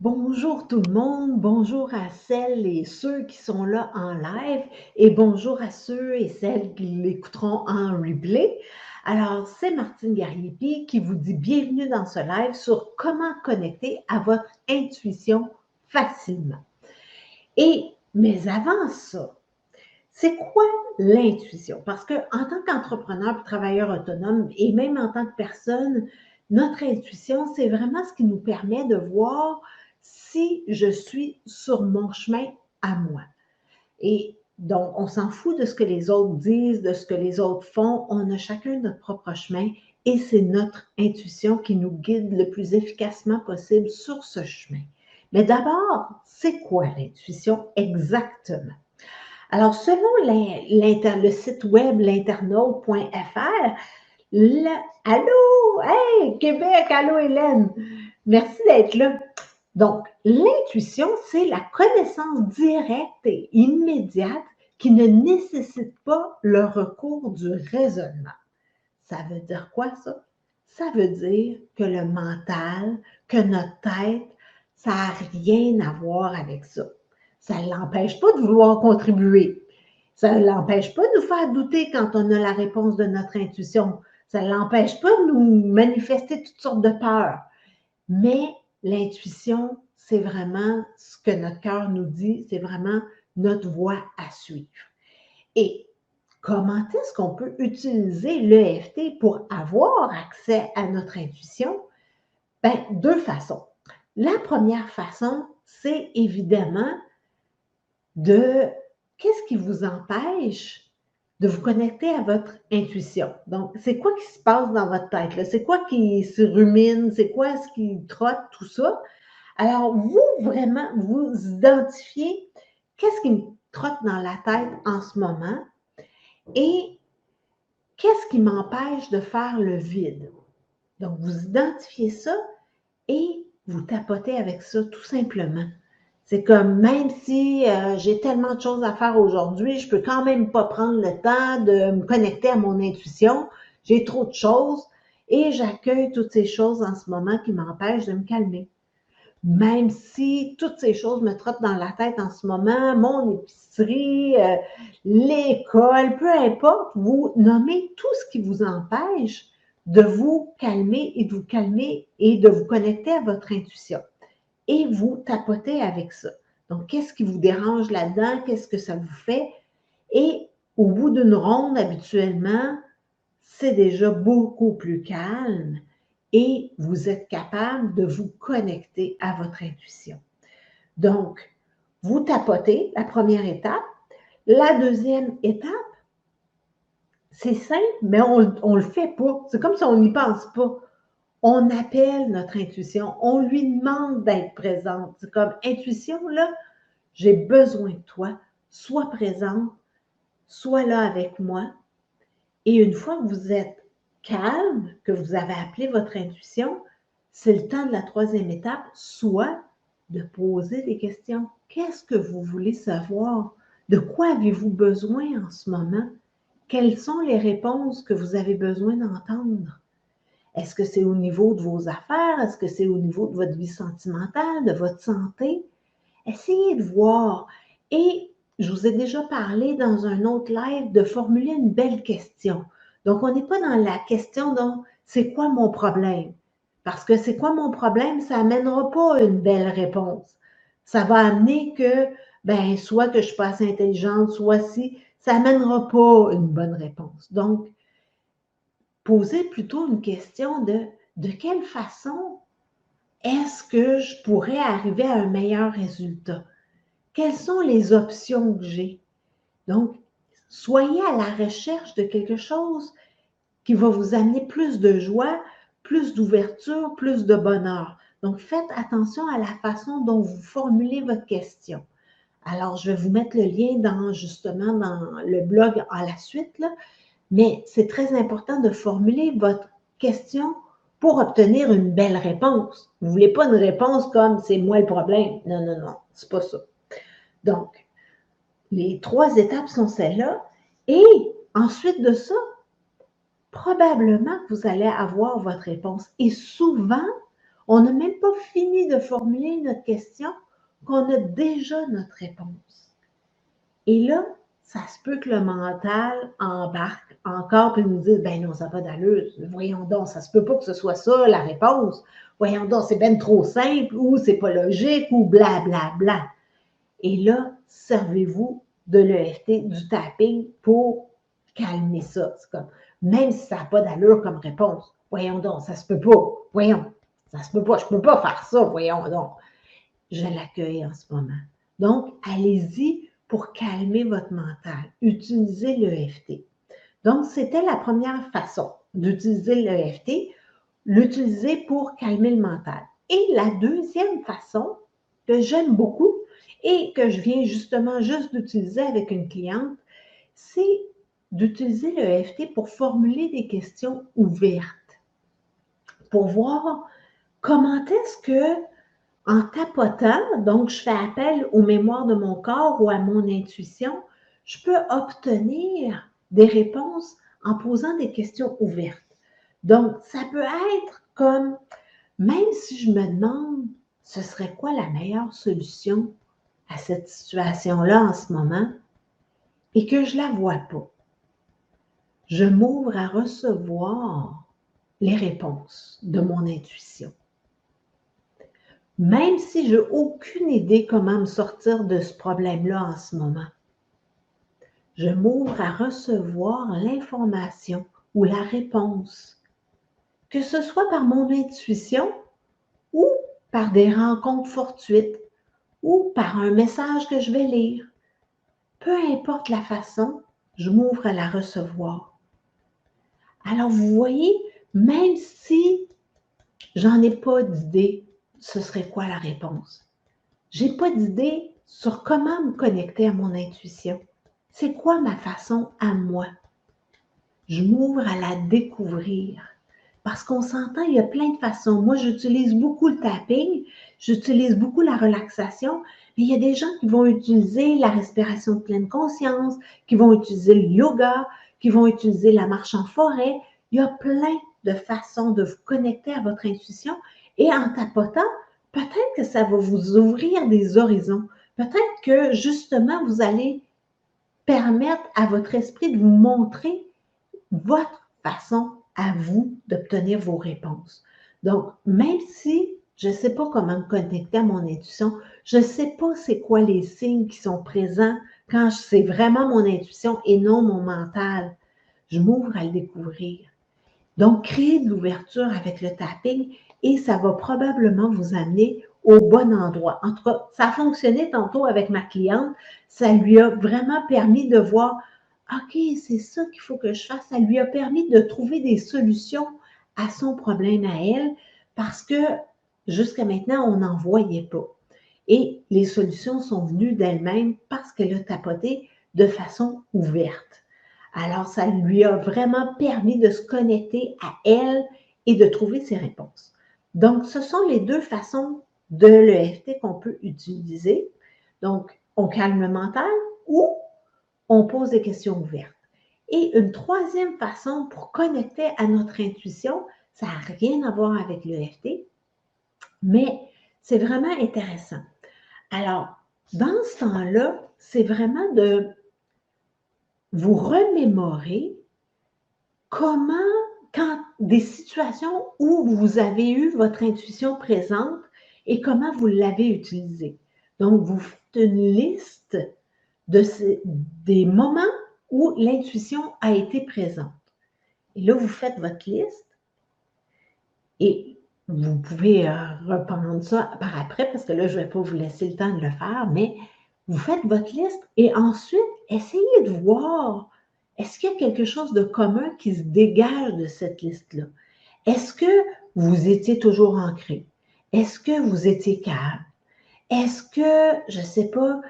Bonjour tout le monde, bonjour à celles et ceux qui sont là en live et bonjour à ceux et celles qui l'écouteront en replay. Alors, c'est Martine Gariepi qui vous dit bienvenue dans ce live sur comment connecter à votre intuition facilement. Mais avant ça, c'est quoi l'intuition? Parce qu'en tant qu'entrepreneur, travailleur autonome et même en tant que personne, notre intuition, c'est vraiment ce qui nous permet de voir si je suis sur mon chemin à moi. Et donc, on s'en fout de ce que les autres disent, de ce que les autres font. On a chacun notre propre chemin et c'est notre intuition qui nous guide le plus efficacement possible sur ce chemin. Mais d'abord, c'est quoi l'intuition exactement? Alors, selon le site web l'internaute.fr, allô, hey, Québec, allô Hélène, merci d'être là. Donc, l'intuition, c'est la connaissance directe et immédiate qui ne nécessite pas le recours du raisonnement. Ça veut dire quoi ça? Ça veut dire que le mental, que notre tête, ça n'a rien à voir avec ça. Ça ne l'empêche pas de vouloir contribuer. Ça ne l'empêche pas de nous faire douter quand on a la réponse de notre intuition. Ça ne l'empêche pas de nous manifester toutes sortes de peurs. Mais l'intuition, c'est vraiment ce que notre cœur nous dit, c'est vraiment notre voie à suivre. Et comment est-ce qu'on peut utiliser l'EFT pour avoir accès à notre intuition? Bien, deux façons. La première façon, c'est évidemment de qu'est-ce qui vous empêche de vous connecter à votre intuition. Donc, c'est quoi qui se passe dans votre tête? C'est quoi qui se rumine? C'est quoi ce qui trotte? Tout ça. Alors, vous, vraiment, vous identifiez qu'est-ce qui me trotte dans la tête en ce moment et qu'est-ce qui m'empêche de faire le vide. Donc, vous identifiez ça et vous tapotez avec ça tout simplement. C'est comme, même si j'ai tellement de choses à faire aujourd'hui, je peux quand même pas prendre le temps de me connecter à mon intuition. J'ai trop de choses et j'accueille toutes ces choses en ce moment qui m'empêchent de me calmer. Même si toutes ces choses me trottent dans la tête en ce moment, mon épicerie, l'école, peu importe, vous nommez tout ce qui vous empêche de vous calmer et de vous calmer et de vous connecter à votre intuition. Et vous tapotez avec ça. Donc, qu'est-ce qui vous dérange là-dedans? Qu'est-ce que ça vous fait? Et au bout d'une ronde, habituellement, c'est déjà beaucoup plus calme et vous êtes capable de vous connecter à votre intuition. Donc, vous tapotez la première étape. La deuxième étape, c'est simple, mais on ne le fait pas. C'est comme si on n'y pense pas. On appelle notre intuition, on lui demande d'être présente. C'est comme intuition, là, j'ai besoin de toi. Sois présente, sois là avec moi. Et une fois que vous êtes calme, que vous avez appelé votre intuition, c'est le temps de la troisième étape, soit de poser des questions. Qu'est-ce que vous voulez savoir? De quoi avez-vous besoin en ce moment? Quelles sont les réponses que vous avez besoin d'entendre? Est-ce que c'est au niveau de vos affaires? Est-ce que c'est au niveau de votre vie sentimentale, de votre santé? Essayez de voir. Et je vous ai déjà parlé dans un autre live de formuler une belle question. Donc, on n'est pas dans la question de c'est quoi mon problème? Parce que c'est quoi mon problème, ça n'amènera pas une belle réponse. Ça va amener que, ben, soit que je suis pas assez intelligente, soit si, ça n'amènera pas une bonne réponse. Donc, posez plutôt une question de quelle façon est-ce que je pourrais arriver à un meilleur résultat? Quelles sont les options que j'ai? Donc, soyez à la recherche de quelque chose qui va vous amener plus de joie, plus d'ouverture, plus de bonheur. Donc, faites attention à la façon dont vous formulez votre question. Alors, je vais vous mettre le lien justement dans le blog à la suite, là, mais c'est très important de formuler votre question pour obtenir une belle réponse. Vous ne voulez pas une réponse comme c'est moi le problème. Non, non, non, c'est pas ça. Donc, les trois étapes sont celles-là. Et ensuite de ça, probablement que vous allez avoir votre réponse. Et souvent, On n'a même pas fini de formuler notre question qu'on a déjà notre réponse. Et là, ça se peut que le mental embarque encore puis nous dise, ben non, ça n'a pas d'allure. Voyons donc, ça se peut pas que ce soit ça la réponse. Voyons donc, c'est bien trop simple ou c'est pas logique ou blablabla. Bla, bla. Et là, servez-vous de l'EFT, du tapping pour calmer ça. C'est comme, même si ça n'a pas d'allure comme réponse, voyons donc, ça se peut pas. Voyons, ça se peut pas, je peux pas faire ça, voyons donc. Je l'accueille en ce moment. Donc, allez-y pour calmer votre mental. Utilisez l'EFT. Donc, c'était la première façon d'utiliser l'EFT, l'utiliser pour calmer le mental. Et la deuxième façon que j'aime beaucoup et que je viens justement juste d'utiliser avec une cliente, c'est d'utiliser l'EFT pour formuler des questions ouvertes, pour voir comment est-ce que en tapotant, donc je fais appel aux mémoires de mon corps ou à mon intuition, je peux obtenir des réponses en posant des questions ouvertes. Donc, ça peut être comme, même si je me demande, ce serait quoi la meilleure solution à cette situation-là en ce moment et que je ne la vois pas. Je m'ouvre à recevoir les réponses de mon intuition. Même si je n'ai aucune idée comment me sortir de ce problème-là en ce moment, je m'ouvre à recevoir l'information ou la réponse, que ce soit par mon intuition ou par des rencontres fortuites ou par un message que je vais lire. Peu importe la façon, je m'ouvre à la recevoir. Alors, vous voyez, même si j'en ai pas d'idée, ce serait quoi la réponse? J'ai pas d'idée sur comment me connecter à mon intuition. C'est quoi ma façon à moi? Je m'ouvre à la découvrir. Parce qu'on s'entend, il y a plein de façons. Moi, j'utilise beaucoup le tapping, j'utilise beaucoup la relaxation, mais il y a des gens qui vont utiliser la respiration de pleine conscience, qui vont utiliser le yoga, qui vont utiliser la marche en forêt. Il y a plein de façons de vous connecter à votre intuition et en tapotant, peut-être que ça va vous ouvrir des horizons. Peut-être que justement, vous allez permettre à votre esprit de vous montrer votre façon à vous d'obtenir vos réponses. Donc, même si je ne sais pas comment me connecter à mon intuition, je ne sais pas c'est quoi les signes qui sont présents quand c'est vraiment mon intuition et non mon mental, je m'ouvre à le découvrir. Donc, créez de l'ouverture avec le tapping et ça va probablement vous amener au bon endroit. En tout cas, ça a fonctionné tantôt avec ma cliente. Ça lui a vraiment permis de voir, OK, c'est ça qu'il faut que je fasse. Ça lui a permis de trouver des solutions à son problème à elle parce que jusqu'à maintenant, on n'en voyait pas. Et les solutions sont venues d'elle-même parce qu'elle a tapoté de façon ouverte. Alors, ça lui a vraiment permis de se connecter à elle et de trouver ses réponses. Donc, ce sont les deux façons de l'EFT qu'on peut utiliser. Donc, on calme le mental ou on pose des questions ouvertes. Et une troisième façon pour connecter à notre intuition, ça n'a rien à voir avec l'EFT, mais c'est vraiment intéressant. Alors, dans ce temps-là, c'est vraiment de vous remémorer comment, quand des situations où vous avez eu votre intuition présente et comment vous l'avez utilisée. Donc, vous faites une liste des moments où l'intuition a été présente. Et là, vous faites votre liste et vous pouvez reprendre ça par après parce que là, je ne vais pas vous laisser le temps de le faire, mais vous faites votre liste et ensuite, essayez de voir est-ce qu'il y a quelque chose de commun qui se dégage de cette liste-là? Est-ce que vous étiez toujours ancré? Est-ce que vous étiez calme? Est-ce que, je ne sais pas,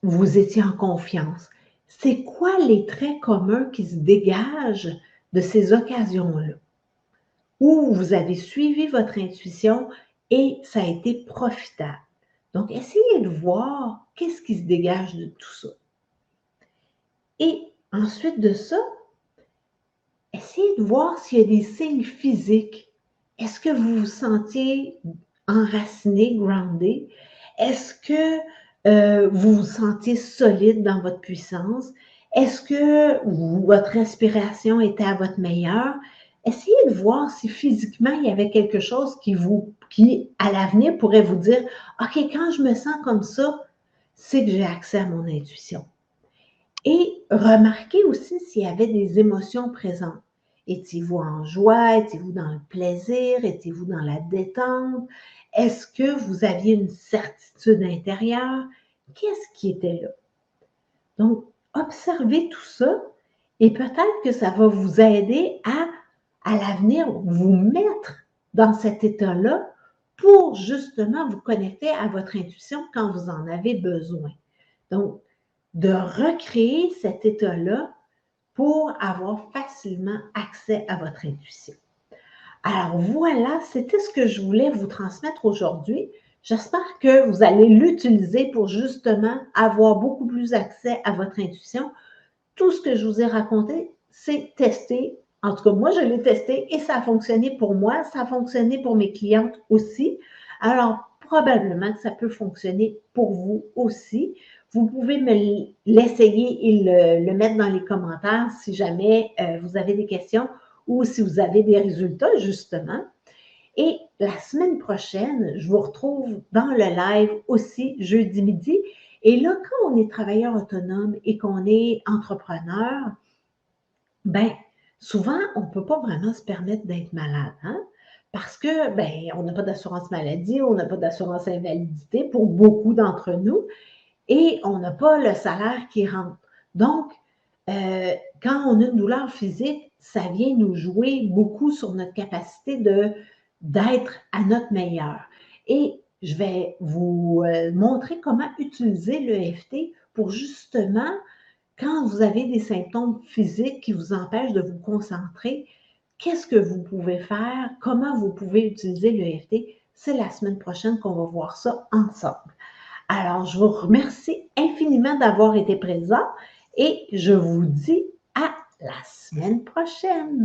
vous étiez en confiance? C'est quoi les traits communs qui se dégagent de ces occasions-là? Où vous avez suivi votre intuition et ça a été profitable. Donc, essayez de voir qu'est-ce qui se dégage de tout ça. Et ensuite de ça, essayez de voir s'il y a des signes physiques Est-ce que vous vous sentiez enraciné, groundé? Est-ce que vous vous sentiez solide dans votre puissance? Est-ce que votre respiration était à votre meilleur? Essayez de voir si physiquement il y avait quelque chose qui à l'avenir pourrait vous dire, OK, quand je me sens comme ça, c'est que j'ai accès à mon intuition. Et remarquez aussi s'il y avait des émotions présentes. Étiez-vous en joie? Étiez-vous dans le plaisir? Étiez-vous dans la détente? Est-ce que vous aviez une certitude intérieure? Qu'est-ce qui était là? Donc, observez tout ça et peut-être que ça va vous aider à l'avenir, vous mettre dans cet état-là pour justement vous connecter à votre intuition quand vous en avez besoin. Donc, de recréer cet état-là pour avoir facilement accès à votre intuition. Alors voilà, c'était ce que je voulais vous transmettre aujourd'hui. J'espère que vous allez l'utiliser pour justement avoir beaucoup plus accès à votre intuition. Tout ce que je vous ai raconté, c'est testé. En tout cas, moi, je l'ai testé et ça a fonctionné pour moi. Ça a fonctionné pour mes clientes aussi. Alors, probablement que ça peut fonctionner pour vous aussi. Vous pouvez me l'essayer et le mettre dans les commentaires si jamais vous avez des questions ou si vous avez des résultats, justement. Et la semaine prochaine, je vous retrouve dans le live aussi jeudi midi. Et là, quand on est travailleur autonome et qu'on est entrepreneur, ben souvent, on ne peut pas vraiment se permettre d'être malade, hein? Parce que, ben, on n'a pas d'assurance maladie, on n'a pas d'assurance invalidité pour beaucoup d'entre nous et on n'a pas le salaire qui rentre. Donc, quand on a une douleur physique, ça vient nous jouer beaucoup sur notre capacité d'être à notre meilleur. Et je vais vous montrer comment utiliser l'EFT pour justement, quand vous avez des symptômes physiques qui vous empêchent de vous concentrer, qu'est-ce que vous pouvez faire? Comment vous pouvez utiliser l'EFT? C'est la semaine prochaine qu'on va voir ça ensemble. Alors, je vous remercie infiniment d'avoir été présent et je vous dis à la semaine prochaine.